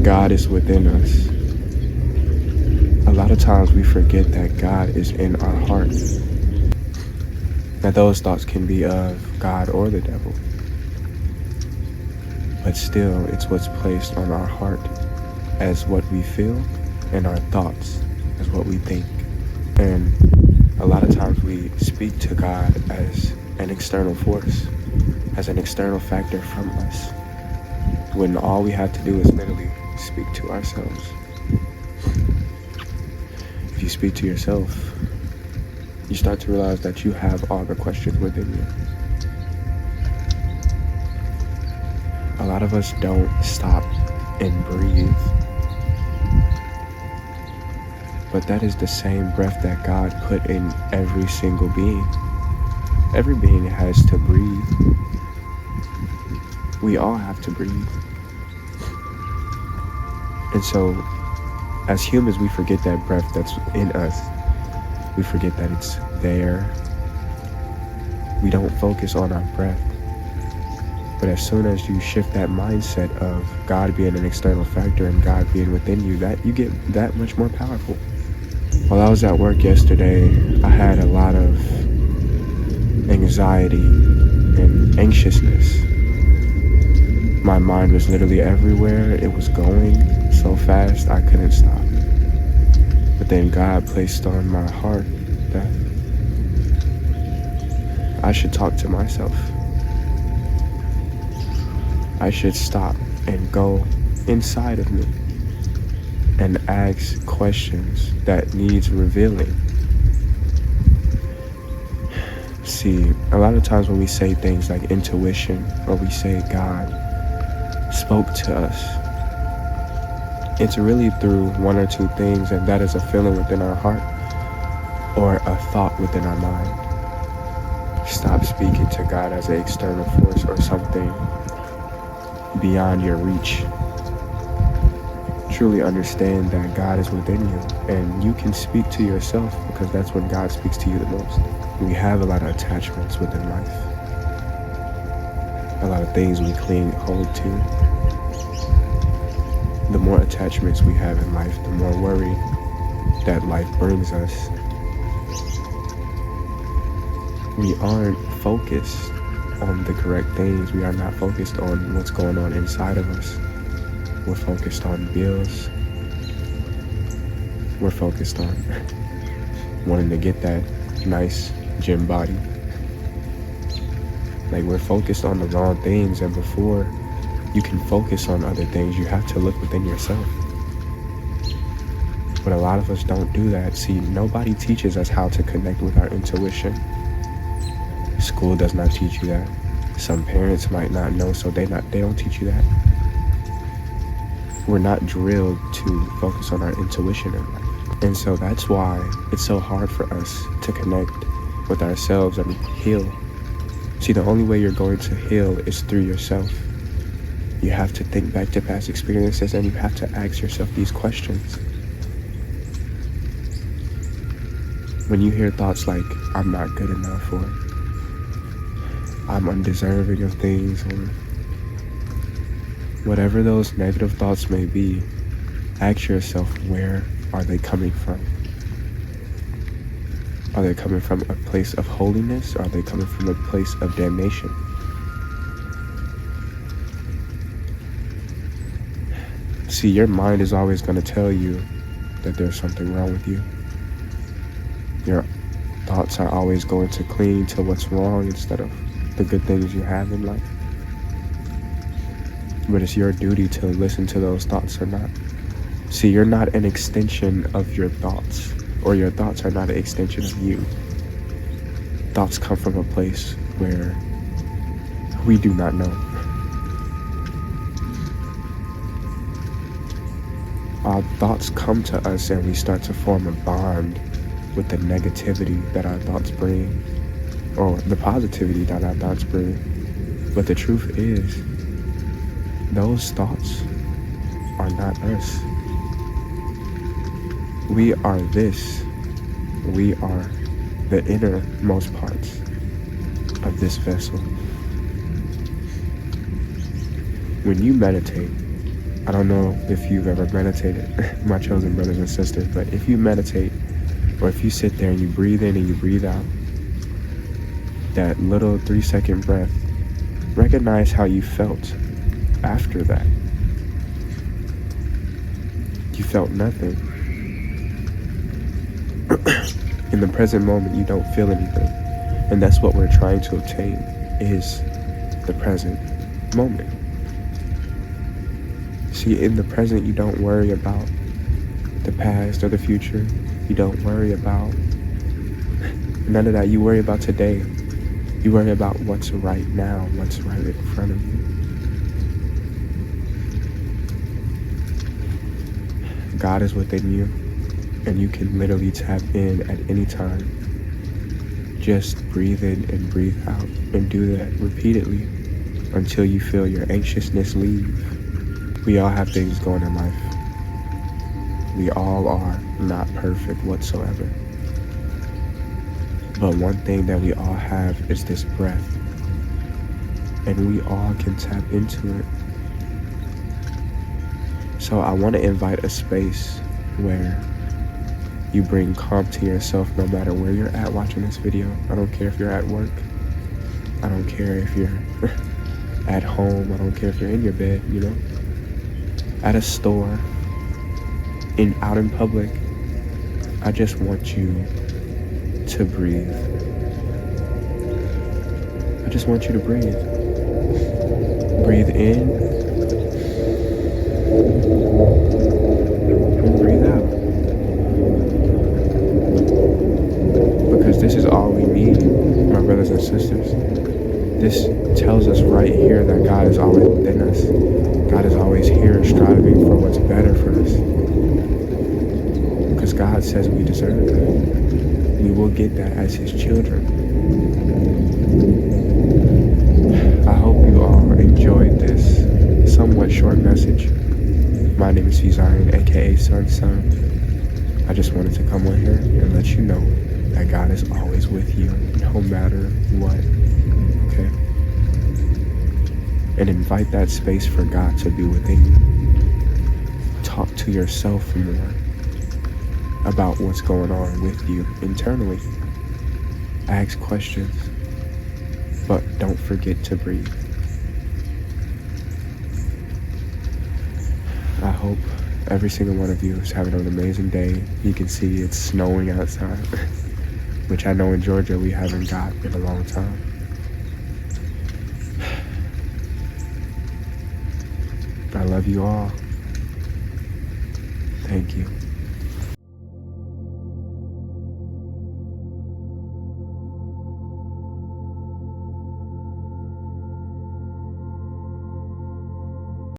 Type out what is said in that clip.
God is within us. A lot of times we forget that God is in our heart. Now those thoughts can be of God or the devil, but still it's what's placed on our heart as what we feel, and our thoughts as what we think. And a lot of times we speak to God as an external force, as an external factor from us, when all we have to do is literally speak to ourselves. If you speak to yourself, you start to realize that you have all the questions within you. A lot of us don't stop and breathe. But that is the same breath that God put in every single being. Every being has to breathe. We all have to breathe. And so, as humans, we forget that breath that's in us. We forget that it's there. We don't focus on our breath. But as soon as you shift that mindset of God being an external factor and God being within you, that you get that much more powerful. While I was at work yesterday, I had a lot of anxiety and anxiousness. My mind was literally everywhere. It was going so fast I couldn't stop. But then God placed on my heart that I should talk to myself. I should stop and go inside of me and ask questions that needs revealing. See, a lot of times when we say things like intuition, or we say God spoke to us, it's really through one or two things, and that is a feeling within our heart or a thought within our mind. Stop speaking to God as an external force or something beyond your reach. Truly understand that God is within you, and you can speak to yourself, because that's when God speaks to you the most. We have a lot of attachments within life, a lot of things we hold to. The more attachments we have in life, the more worry that life brings us. We aren't focused on the correct things. We are not focused on what's going on inside of us. We're focused on bills. We're focused on wanting to get that nice gym body. Like, we're focused on the wrong things, and before you can focus on other things, you have to look within yourself. But a lot of us don't do that. See, nobody teaches us how to connect with our intuition. School does not teach you that. Some parents might not know, so they don't teach you that. We're not drilled to focus on our intuition in life. And so that's why it's so hard for us to connect with ourselves and heal. See, the only way you're going to heal is through yourself. You have to think back to past experiences, and you have to ask yourself these questions. When you hear thoughts like, I'm not good enough, or I'm undeserving of things, or whatever those negative thoughts may be, ask yourself, where are they coming from? Are they coming from a place of holiness, or are they coming from a place of damnation? See, your mind is always going to tell you that there's something wrong with you. Your thoughts are always going to cling to what's wrong instead of the good things you have in life. But it's your duty to listen to those thoughts or not. See, you're not an extension of your thoughts, or your thoughts are not an extension of you. Thoughts come from a place where we do not know. Our thoughts come to us, and we start to form a bond with the negativity that our thoughts bring, or the positivity that our thoughts bring. But the truth is, those thoughts are not us. We are this. We are the innermost parts of this vessel. When you meditate, I don't know if you've ever meditated, my chosen brothers and sisters, but if you meditate, or if you sit there and you breathe in and you breathe out, that little 3-second breath, recognize how you felt after that. You felt nothing. In the present moment, you don't feel anything. And that's what we're trying to obtain, is the present moment. See, in the present, you don't worry about the past or the future. You don't worry about none of that. You worry about today. You worry about what's right now, what's right in front of you. God is within you, and you can literally tap in at any time. Just breathe in and breathe out, and do that repeatedly until you feel your anxiousness leave. We all have things going in life. We all are not perfect whatsoever. But one thing that we all have is this breath, and we all can tap into it. So I want to invite a space where you bring calm to yourself no matter where you're at watching this video. I don't care if you're at work. I don't care if you're at home. I don't care if you're in your bed, at a store, out in public. I just want you to breathe. I just want you to breathe. Breathe in and breathe out. Because this is all we need, my brothers and sisters. This tells us right here that God is always within us. God is always here striving for what's better for us. Because God says we deserve that. We will get that as His children. I hope you all enjoyed this somewhat short message. My name is Zion, aka Son. I just wanted to come on here and let you know that God is always with you, no matter what. Okay? And invite that space for God to be within you. Talk to yourself more about what's going on with you internally. Ask questions, but don't forget to breathe. I hope every single one of you is having an amazing day. You can see it's snowing outside, which I know in Georgia we haven't got in a long time. I love you all. Thank you.